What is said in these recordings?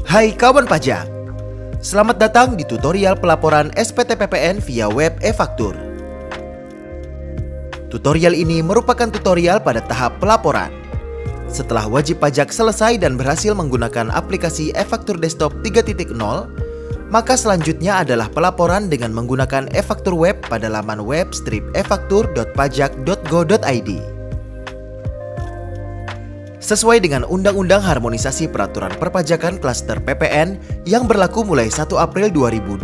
Hai kawan pajak, selamat datang di tutorial pelaporan SPT PPN via web e-faktur. Tutorial ini merupakan tutorial pada tahap pelaporan. Setelah wajib pajak selesai dan berhasil menggunakan aplikasi e-faktur desktop 3.0, maka selanjutnya adalah pelaporan dengan menggunakan e-faktur web pada laman web strip efaktur.pajak.go.id. Sesuai dengan Undang-Undang Harmonisasi Peraturan Perpajakan Klaster PPN yang berlaku mulai 1 April 2022,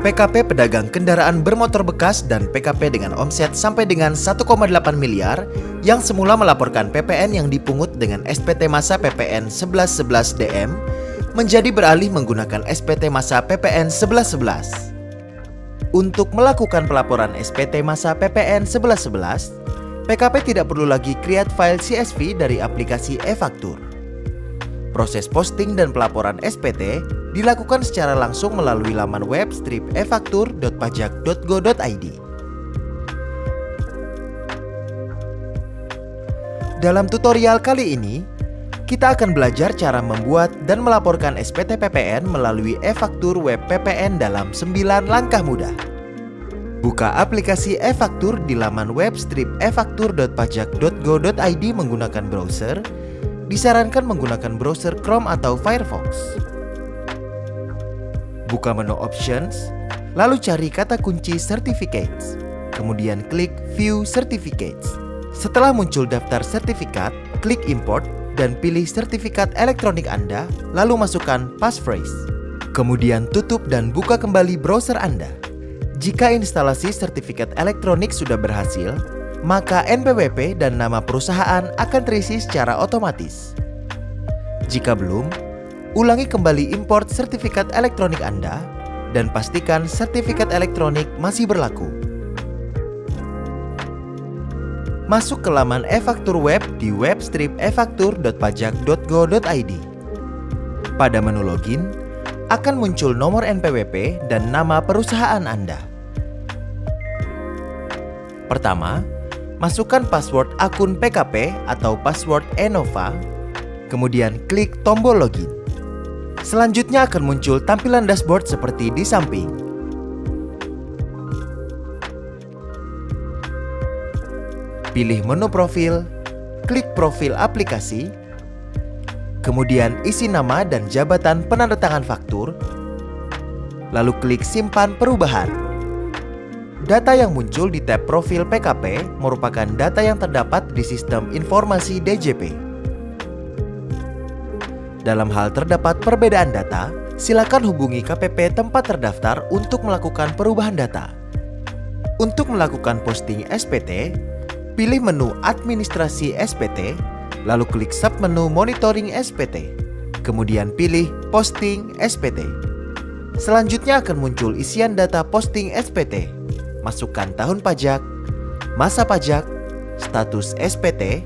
PKP pedagang kendaraan bermotor bekas dan PKP dengan omset sampai dengan 1,8 miliar yang semula melaporkan PPN yang dipungut dengan SPT Masa PPN 1111 DM menjadi beralih menggunakan SPT Masa PPN 1111. Untuk melakukan pelaporan SPT Masa PPN 1111, PKP tidak perlu lagi create file CSV dari aplikasi e-faktur. Proses posting dan pelaporan SPT dilakukan secara langsung melalui laman web strip efaktur.pajak.go.id. Dalam tutorial kali ini, kita akan belajar cara membuat dan melaporkan SPT PPN melalui e-faktur web PPN dalam 9 langkah mudah. Buka aplikasi e-faktur di laman web strip efaktur.pajak.go.id menggunakan browser. Disarankan menggunakan browser Chrome atau Firefox. Buka menu Options, lalu cari kata kunci Certificates. Kemudian klik View Certificates. Setelah muncul daftar sertifikat, klik Import dan pilih sertifikat elektronik Anda, lalu masukkan passphrase. Kemudian tutup dan buka kembali browser Anda. Jika instalasi sertifikat elektronik sudah berhasil, maka NPWP dan nama perusahaan akan terisi secara otomatis. Jika belum, ulangi kembali import sertifikat elektronik Anda dan pastikan sertifikat elektronik masih berlaku. Masuk ke laman e-faktur web di web strip efaktur.pajak.go.id. Pada menu login, akan muncul nomor NPWP dan nama perusahaan Anda. Pertama, masukkan password akun PKP atau password Enova, kemudian klik tombol login. Selanjutnya akan muncul tampilan dashboard seperti di samping. Pilih menu profil, klik profil aplikasi, kemudian isi nama dan jabatan penandatangan faktur, lalu klik simpan perubahan. Data yang muncul di tab profil PKP merupakan data yang terdapat di sistem informasi DJP. Dalam hal terdapat perbedaan data, silakan hubungi KPP tempat terdaftar untuk melakukan perubahan data. Untuk melakukan posting SPT, pilih menu Administrasi SPT, lalu klik submenu Monitoring SPT, kemudian pilih Posting SPT. Selanjutnya akan muncul isian data posting SPT. Masukkan tahun pajak, masa pajak, status SPT,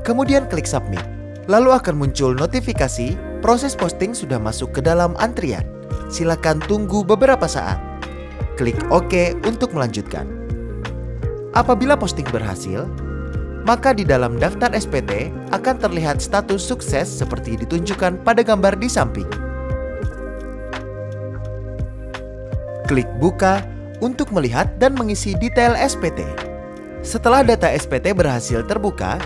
kemudian klik Submit. Lalu akan muncul notifikasi proses posting sudah masuk ke dalam antrian. Silakan tunggu beberapa saat. Klik OK untuk melanjutkan. Apabila posting berhasil, maka di dalam daftar SPT akan terlihat status sukses seperti ditunjukkan pada gambar di samping. Klik Buka untuk melihat dan mengisi detail SPT. Setelah data SPT berhasil terbuka,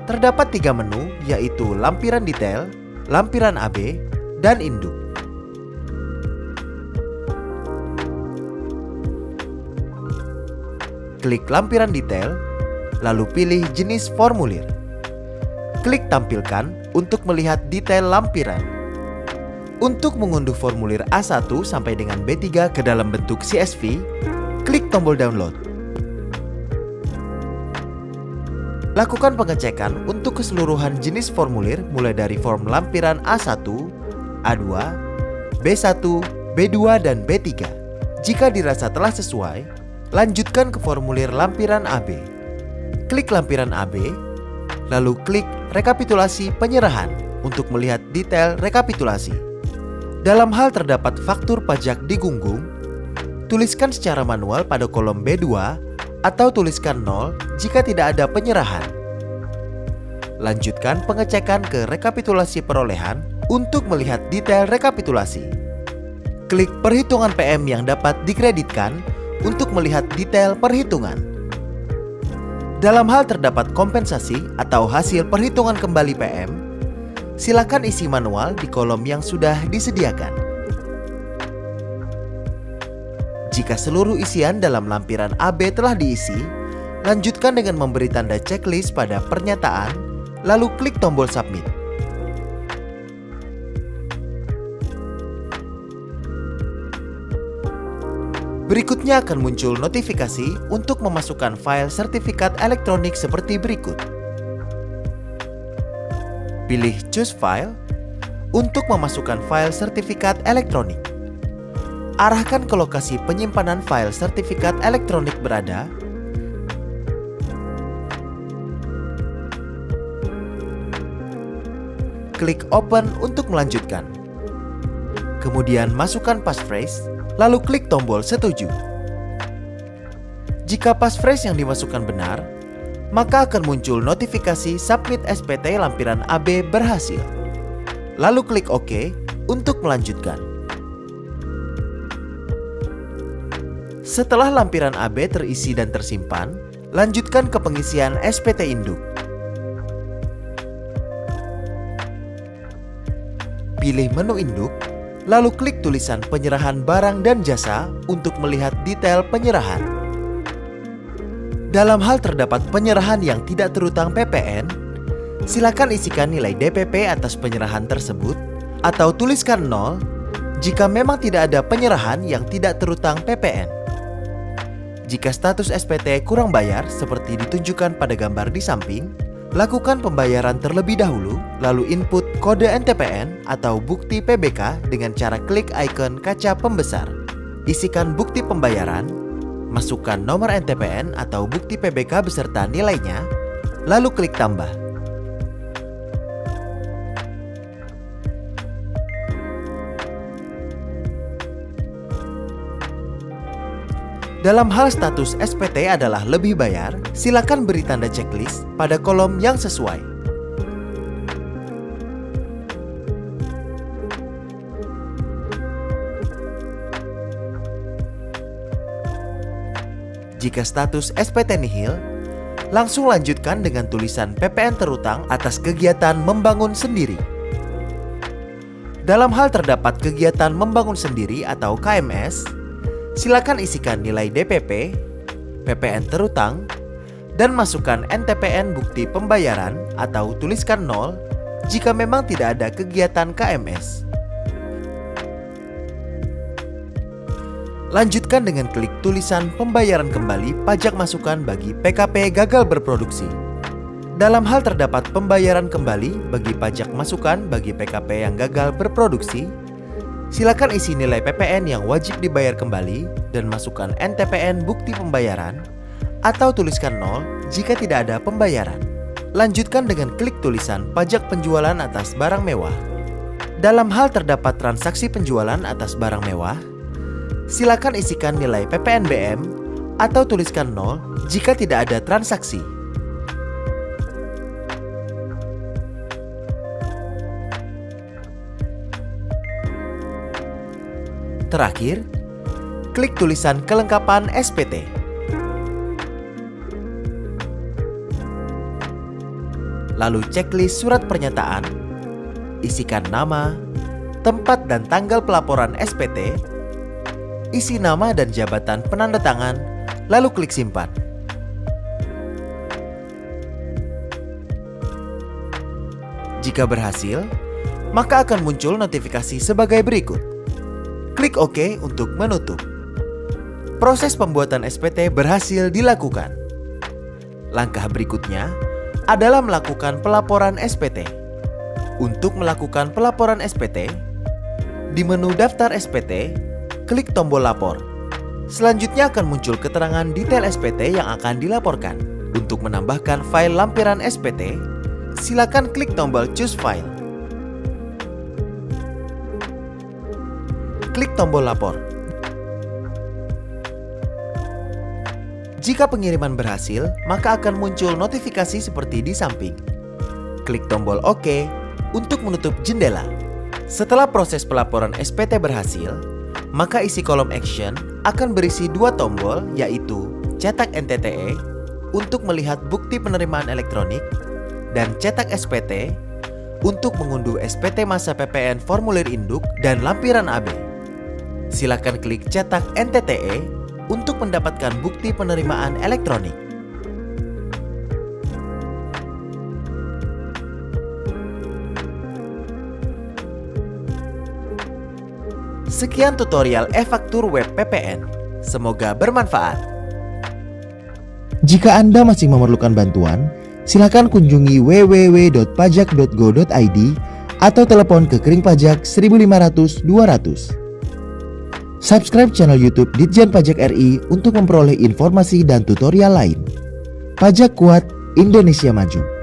terdapat 3 menu yaitu lampiran detail, lampiran AB, dan induk. Klik lampiran detail, lalu pilih jenis formulir. Klik Tampilkan untuk melihat detail lampiran. Untuk mengunduh formulir A1 sampai dengan B3 ke dalam bentuk CSV, klik tombol download. Lakukan pengecekan untuk keseluruhan jenis formulir mulai dari form lampiran A1, A2, B1, B2, dan B3. Jika dirasa telah sesuai, lanjutkan ke formulir lampiran AB. Klik lampiran AB, lalu klik rekapitulasi penyerahan untuk melihat detail rekapitulasi. Dalam hal terdapat faktur pajak digunggung, tuliskan secara manual pada kolom B2 atau tuliskan 0 jika tidak ada penyerahan. Lanjutkan pengecekan ke rekapitulasi perolehan untuk melihat detail rekapitulasi. Klik perhitungan PM yang dapat dikreditkan untuk melihat detail perhitungan. Dalam hal terdapat kompensasi atau hasil perhitungan kembali PM, silakan isi manual di kolom yang sudah disediakan. Jika seluruh isian dalam lampiran AB telah diisi, lanjutkan dengan memberi tanda checklist pada pernyataan, lalu klik tombol submit. Berikutnya akan muncul notifikasi untuk memasukkan file sertifikat elektronik seperti berikut. Pilih Choose File untuk memasukkan file sertifikat elektronik. Arahkan ke lokasi penyimpanan file sertifikat elektronik berada. Klik Open untuk melanjutkan. Kemudian masukkan passphrase, lalu klik tombol Setuju. Jika passphrase yang dimasukkan benar, maka akan muncul notifikasi Submit SPT lampiran AB berhasil. Lalu klik OK untuk melanjutkan. Setelah lampiran AB terisi dan tersimpan, lanjutkan ke pengisian SPT induk. Pilih menu induk, lalu klik tulisan penyerahan barang dan jasa untuk melihat detail penyerahan. Dalam hal terdapat penyerahan yang tidak terutang PPN, silakan isikan nilai DPP atas penyerahan tersebut atau tuliskan 0 jika memang tidak ada penyerahan yang tidak terutang PPN. Jika status SPT kurang bayar seperti ditunjukkan pada gambar di samping, lakukan pembayaran terlebih dahulu, lalu input kode NTPN atau bukti PBK dengan cara klik ikon kaca pembesar. Isikan bukti pembayaran, masukkan nomor NTPN atau bukti PBK beserta nilainya, lalu klik tambah. Dalam hal status SPT adalah lebih bayar, silakan beri tanda checklist pada kolom yang sesuai. Jika status SPT nihil, langsung lanjutkan dengan tulisan PPN terutang atas kegiatan membangun sendiri. Dalam hal terdapat kegiatan membangun sendiri atau KMS, silakan isikan nilai DPP, PPN terutang, dan masukkan NTPN bukti pembayaran atau tuliskan 0 jika memang tidak ada kegiatan KMS. Lanjutkan dengan klik tulisan pembayaran kembali pajak masukan bagi PKP gagal berproduksi. Dalam hal terdapat pembayaran kembali bagi pajak masukan bagi PKP yang gagal berproduksi, silakan isi nilai PPN yang wajib dibayar kembali dan masukkan NTPN bukti pembayaran atau tuliskan 0 jika tidak ada pembayaran. Lanjutkan dengan klik tulisan pajak penjualan atas barang mewah. Dalam hal terdapat transaksi penjualan atas barang mewah, silakan isikan nilai PPNBM atau tuliskan 0 jika tidak ada transaksi. Terakhir, klik tulisan kelengkapan SPT. Lalu checklist surat pernyataan, isikan nama, tempat dan tanggal pelaporan SPT, isi nama dan jabatan penanda tangan, lalu klik simpan. Jika berhasil, maka akan muncul notifikasi sebagai berikut. Klik OK untuk menutup. Proses pembuatan SPT berhasil dilakukan. Langkah berikutnya adalah melakukan pelaporan SPT. Untuk melakukan pelaporan SPT, di menu daftar SPT, klik tombol lapor. Selanjutnya akan muncul keterangan detail SPT yang akan dilaporkan. Untuk menambahkan file lampiran SPT, silakan klik tombol Choose File. Klik tombol lapor. Jika pengiriman berhasil, maka akan muncul notifikasi seperti di samping. Klik tombol OK untuk menutup jendela. Setelah proses pelaporan SPT berhasil, maka isi kolom action akan berisi dua tombol, yaitu cetak NTTE untuk melihat bukti penerimaan elektronik dan cetak SPT untuk mengunduh SPT masa PPN formulir induk dan lampiran AB. Silakan klik cetak NTTE untuk mendapatkan bukti penerimaan elektronik. Sekian tutorial e-faktur web PPN. Semoga bermanfaat. Jika Anda masih memerlukan bantuan, silakan kunjungi www.pajak.go.id atau telepon ke Kering Pajak 1500 200. Subscribe channel YouTube Ditjen Pajak RI untuk memperoleh informasi dan tutorial lain. Pajak kuat, Indonesia maju.